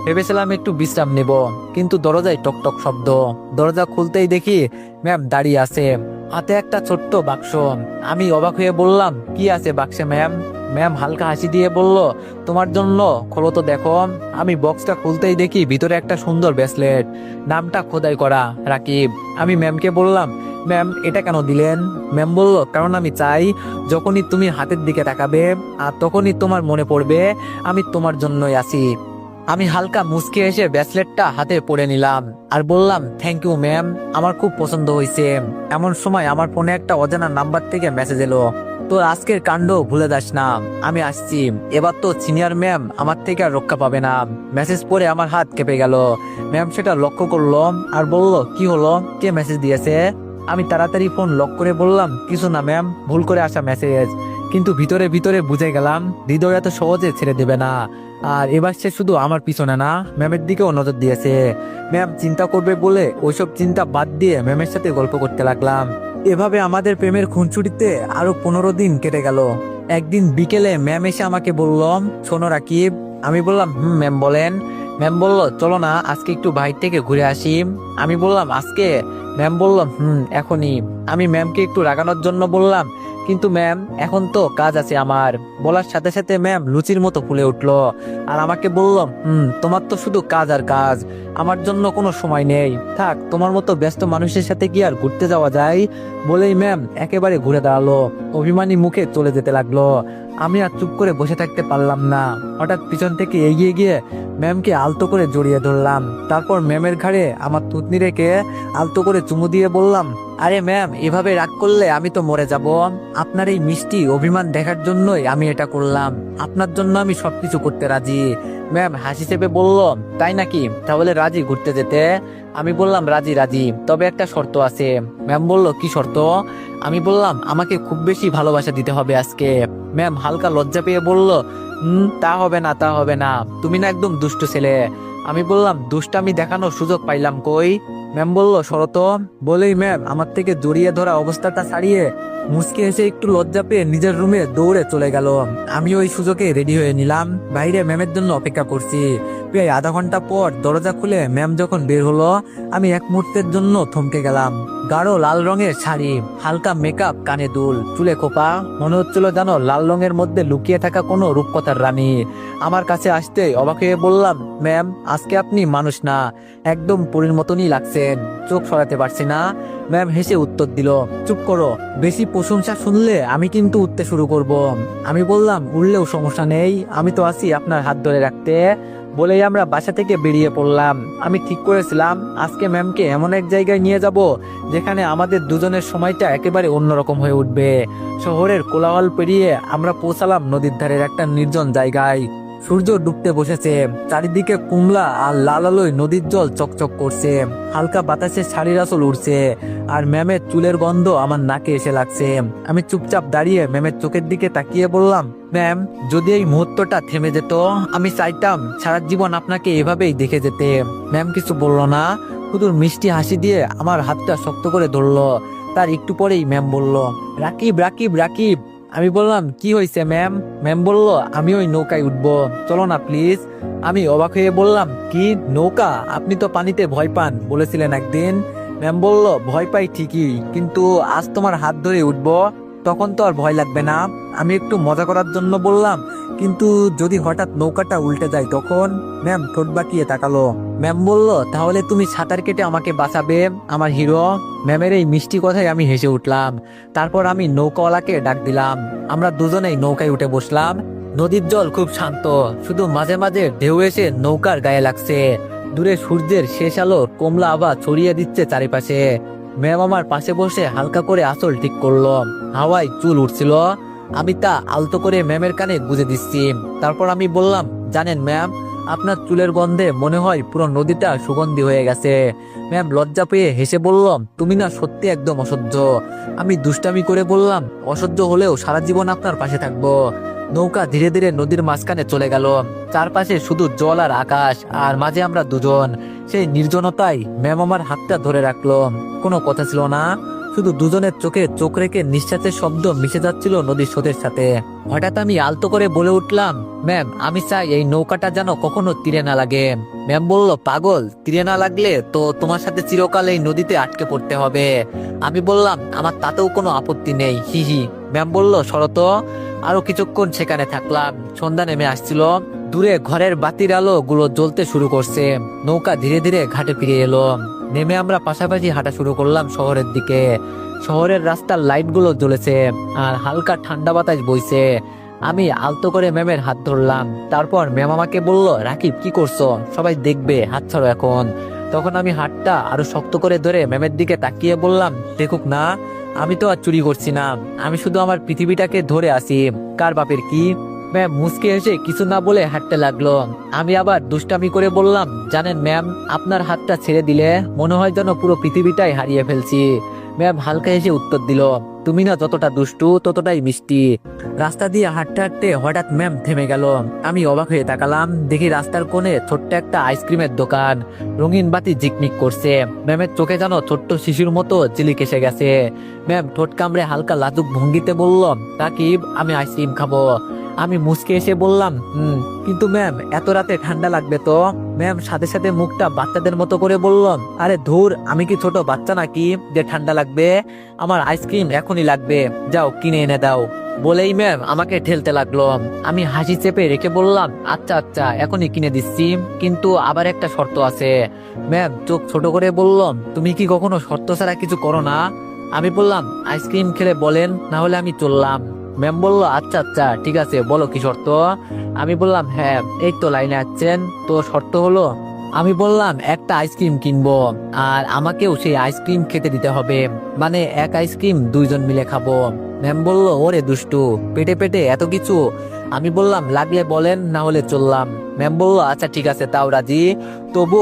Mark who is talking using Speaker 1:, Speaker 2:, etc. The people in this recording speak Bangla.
Speaker 1: ভেবেছিলাম একটু বিশ্রাম নেব, কিন্তু দরজায় টকটক শব্দ। দরজা খুলতেই দেখি ম্যাম দাঁড়িয়ে আছে, হাতে একটা ছোট্ট বাক্স। আমি অবাক হয়ে বললাম, কি আছে বাক্সে ম্যাম? ম্যাম হালকা হাসি দিয়ে বলল, তোমার জন্য, খোলো তো দেখো। আমি বক্সটা খুলতেই দেখি ভিতরে একটা সুন্দর ব্রেসলেট, নামটা খোদাই করা, রাকিব। আমি ম্যামকে বললাম, ম্যাম এটা কেন দিলেন? ম্যাম বলল, কারণ আমি চাই যখনই তুমি হাতের দিকে তাকাবে আর তখনই তোমার মনে পড়বে আমি তোমার জন্যই আছি। আমি হালকা মুচকে এসে ব্রেসলেটটা হাতে পরে নিলাম আর বললাম, থ্যাংক ইউ ম্যাম, আমার খুব পছন্দ হয়েছে। এমন সময় আমার ফোনে একটা অজানা নাম্বার থেকে মেসেজ এলো, তোর আজকের কাণ্ড ভুলে যাস না, আমি আসছি, এবার তো সিনিয়র ম্যাম আমার থেকে আর রক্ষা পাবে না। মেসেজ পড়ে আমার হাত কেঁপে গেল। ম্যাম সেটা লক্ষ্য করলো আর বলল, কি হলো, কে মেসেজ দিয়েছে? আমি তাড়াতাড়ি ফোন লক করে বললাম, কিছু না ম্যাম, ভুল করে আসা মেসেজ। কিন্তু ভিতরে ভিতরে বুঝে গেলাম হৃদয় এত সহজে ছেড়ে দেবে না। আর এবার সে শুধু আমার পিছনে না, ম্যামের দিকেও নজর দিয়েছে। ম্যাম চিন্তা করবে বলে ওইসব চিন্তা বাদ দিয়ে ম্যামের সাথে গল্প করতে লাগলাম। এভাবে আমাদের প্রেমের খুনসুটিতে আরো 15 দিন কেটে গেল। একদিন বিকেলে ম্যাম এসে আমাকে বলল, শোনো রাকিব। আমি বললাম, ম্যাম বলেন। ম্যাম বলল, চলো না আজকে একটু বাইরে থেকে ঘুরে আসি। আমি বললাম, আজকে? ম্যাম বলল, এখনই। আমি ম্যামকে একটু রাগানোর জন্য বললাম, কিন্তু ম্যাম এখন তো কাজ আছে আমার। বলার সাথে সাথে ম্যাম লুচির মতো ফুলে উঠলো আর আমাকে বলল, তোমার তো শুধু কাজ আর কাজ, আমার জন্য কোনো সময় নেই, থাক, তোমার মতো ব্যস্ত মানুষের সাথে কি আর ঘুরতে যাওয়া যায়? বলেই ম্যাম একেবারে ঘুরে দাঁড়ালো, অভিমানী মুখে চলে যেতে লাগলো। আমি আর চুপ করে বসে থাকতে পারলাম না। হঠাৎ পিছন থেকে এগিয়ে গিয়ে ম্যামকে আলতো করে জড়িয়ে ধরলাম। তারপর ম্যামের ঘাড়ে আমার থুতনি রেখে আলতো করে চুমু দিয়ে বললাম, আরে ম্যাম, এভাবে রাগ করলে আমি তো মরে যাব। আপনার এই মিষ্টি অভিমান দেখার জন্যই আমি এটা করলাম। আপনার জন্য আমি সবকিছু করতে রাজি। ম্যাম হাসি চেপে বলল, তাই নাকি, তাহলে রাজি ঘুরতে যেতে? আমি বললাম, রাজি রাজি, তবে একটা শর্ত আছে। ম্যাম বলল, কি শর্ত? আমি বললাম, আমাকে খুব বেশি ভালোবাসা দিতে হবে আজকে। ম্যাম হালকা লজ্জা পেয়ে বলল, তা হবে না, তা হবে না, তুমি না একদম দুষ্ট ছেলে। আমি বললাম, দুষ্টামি দেখানোর সুযোগ পাইলাম কই? ম্যাম বলল, শরত। বলেই ম্যাম আমার থেকে জড়িয়ে ধরা অবস্থাটা ছাড়িয়ে মুচকে এসে একটু লজ্জা পেয়ে নিজের রুমে দৌড়ে চলে গেল। আমি ওই সুযোগে রেডি হয়ে নিলাম, বাইরে ম্যামের জন্য অপেক্ষা করছি। প্রায় আধা ঘন্টা পর দরজা খুলে ম্যাম যখন বের হলো, আমি এক মুহূর্তের জন্য থমকে গেলাম। গাঢ় লাল রঙের শাড়ি, হালকা মেকআপ, কানে দুল, চুলে খোপা, মনে হচ্ছিল জানো লাল রঙের মধ্যে লুকিয়ে থাকা কোনো রূপকথার রানী। আমার কাছে আসতে অবাক হয়ে বললাম, ম্যাম আজকে আপনি মানুষ না, একদম পরীর মতনই লাগছেন, চোখ সরাতে পারছি না। ম্যাম হেসে উত্তর দিল, চুপ করো, বেশি প্রশংসা শুনলে আমি কিন্তু উঠতে শুরু করব। আমি বললাম, উঠলেও সমস্যা নেই, আমি তো আছি আপনার হাত ধরে রাখতে। বলেই আমরা বাসা থেকে বেরিয়ে পড়লাম। আমি ঠিক করেছিলাম আজকে ম্যামকে এমন এক জায়গায় নিয়ে যাব যেখানে আমাদের দুজনের সময়টা একেবারে অন্যরকম হয়ে উঠবে। শহরের কোলাহল পেরিয়ে আমরা পৌঁছালাম নদীর ধারের একটা নির্জন জায়গায়। সূর্য ডুবতে বসেছে, চারিদিকে কুমলা আর লাল আলোয় নদীর জল চকচক করছে, হালকা বাতাসে শাড়ির আঁচল উড়ছে আর ম্যামের চুলের গন্ধ আমার নাকে এসে লাগছে। আমি চুপচাপ দাঁড়িয়ে ম্যামের চোখের দিকে তাকিয়ে বললাম, ম্যাম যদি এই মুহূর্তটা থেমে যেত, আমি চাইতাম সারা জীবন আপনাকে এভাবেই দেখে যেতে। ম্যাম কিছু বললো না, শুধু মিষ্টি হাসি দিয়ে আমার হাতটা শক্ত করে ধরলো। তার একটু পরেই ম্যাম বলল, রাকিব রাকিব রাকিব। আমি বললাম, কি হয়েছে ম্যাম? ম্যাম বলল, আমি ওই নৌকায় উঠবো, চলো না প্লিজ। আমি অবাক হয়ে বললাম, কি নৌকা? আপনি তো পানিতে ভয় পান বলেছিলেন একদিন। ম্যাম বলল, ভয় পাই ঠিকই, কিন্তু আজ তোমার হাত ধরে উঠবো, তখন তো আর ভয় লাগবে না। আমি একটু মজা করার জন্য বললাম, কিন্তু যদি হঠাৎ নৌকাটা উল্টে যায় তখন? ম্যাম ঠোঁট বাঁকিয়ে তাকালো। ম্যাম বলল, তাহলে তুমি সাঁতার কেটে আমাকে বাঁচাবে, আমার হিরো। ম্যামের এই মিষ্টি কথায় আমি হেসে উঠলাম। তারপর আমি নৌকাওয়ালাকে ডাক দিলাম, আমরা দুজনেই নৌকায় উঠে বসলাম। নদীর জল খুব শান্ত, শুধু মাঝে মাঝে ঢেউ এসে নৌকার গায়ে লাগছে। দূরে সূর্যের শেষ আলো কমলা আভা ছড়িয়ে দিচ্ছে চারিপাশে। ম্যাম আমার পাশে বসে হালকা করে আঁচল ঠিক করলো, হাওয়ায় চুল উঠছিল। আমি তা আলতো করে ম্যামের কানে গুজে দিচ্ছি। তারপর আমি বললাম, জানেন ম্যাম, আপনার চুলের গন্ধে মনে হয় পুরো নদীটা সুগন্ধি হয়ে গেছে। ম্যাম লজ্জা পেয়ে হেসে বলল, তুমি না সত্যি একদম অসহ্য। আমি দুষ্টামি করে বললাম, অসহ্য হলেও সারা জীবন আপনার পাশে থাকবো। নৌকা ধীরে ধীরে নদীর মাঝখানে চলে গেল, চারপাশে শুধু জল আর আকাশ, আর মাঝে আমরা দুজন। সেই নির্জনতায় ম্যাম আমার হাতটা ধরে রাখলো, কোনো কথা ছিল না, শুধু দুজনের চোখে চোখ রেখে নিঃশ্বাসের শব্দ মিশে যাচ্ছিল নদীর স্রোতের সাথে। হঠাৎ আমি আলতো করে বলে উঠলাম, ম্যাম আমি চাই এই নৌকাটা যেন কখনো তীরে না লাগে। ম্যাম বলল, পাগল, তীরে না লাগলে তো তোমার সাথে চিরকাল এই নদীতে আটকে পড়তে হবে। আমি বললাম, আমার তাতেও কোনো আপত্তি নেই, হি হি। ম্যাম বলল, শরত। আরো কিছুক্ষণ সেখানে থাকলাম। সন্ধ্যা নেমে আসছিল। দূরে ঘরের বাতির আলো গুলো জ্বলতে শুরু করছে। নৌকা ধীরে ধীরে ঘাটে ফিরে এলো। নেমে আমরা পাশাপাশি হাঁটা শুরু করলাম শহরের দিকে। শহরের রাস্তার লাইট গুলো জ্বলেছে আর হালকা ঠান্ডা বাতাস বইছে। আমি আলতো করে ম্যামের হাত ধরলাম। তারপর ম্যাম আমাকে বলল, রাকিব কি করছো, সবাই দেখবে, হাত ছাড়ো এখন। তখন আমি হাতটা আরো শক্ত করে ধরে ম্যামের দিকে তাকিয়ে বললাম, দেখুক না, আমি তো আর চুরি করছি না, আমি শুধু আমার পৃথিবীটাকে ধরে আছি। কার বাপের কি? ম্যাম মুচকে এসে কিছু না বলে হাঁটতে লাগলো। আমি আবার দুষ্টামি করে বললাম, জানেন ম্যাম, আপনার হাতটা ছেড়ে দিলে মনে হয় যেন পুরো পৃথিবীটাই হারিয়ে ফেলছি। ম্যাম হালকা এসে উত্তর দিল, তুমি না যতটা দুষ্টু ততটাই মিষ্টি। রাস্তা দিয়ে হাঁটতে হাঁটতে হঠাৎ ম্যাম থেমে গেল। আমি অবাক হয়ে তাকালাম, দেখি রাস্তার কোণে ছোট্ট একটা আইসক্রিমের দোকান। রঙিন বাতি ঝিকমিক করছে। ম্যামের চোখে যেন ছোট্ট শিশুর মতো চিলিক এসে গেছে। ম্যাম ঠোঁট কামড়ে হালকা লাজুক ভঙ্গিতে বলল, রাকিব আমি আইসক্রিম খাবো। আমি মুচকে এসে বললাম, কিন্তু ম্যাম এত রাতে ঠান্ডা লাগবে তো। ম্যাম সাথে সাথে মুখটা বাচ্চাদের মতো করে বলল, আরে ধুর, আমি কি ছোট বাচ্চা নাকি যে ঠান্ডা লাগবে? আমার আইসক্রিম এখনই লাগবে, যাও কিনে এনে দাও। বলেই ম্যাম আমাকে ঠেলতে লাগলো। আমি হাসি চেপে রেখে বললাম, আচ্ছা আচ্ছা এখনই কিনে দিচ্ছি, কিন্তু আবার একটা শর্ত আছে। ম্যাম চোখ ছোট করে বললাম, তুমি কি কখনো শর্ত ছাড়া কিছু করো না? আমি বললাম, আইসক্রিম খেলে বলেন, না হলে আমি চললাম। ম্যাম বলল, আচ্ছা আচ্ছা ঠিক আছে, বলো কি শর্ত? আমি বললাম, হ্যাঁ এই তো লাইনে আছেন, তো শর্ত হলো, আমি বললাম একটা আইসক্রিম কিনবো আর আমাকেও সেই আইসক্রিম খেতে দিতে হবে, মানে এক আইসক্রিম দুইজন মিলে খাবো। ম্যাম বলল, ওরে দুষ্টু, পেটে পেটে এত কিছু? আমি বললাম, লাগলে বলেন, না হলে চললাম। ম্যাম বলল, আচ্ছা ঠিক আছে, তাও রাজি। তবু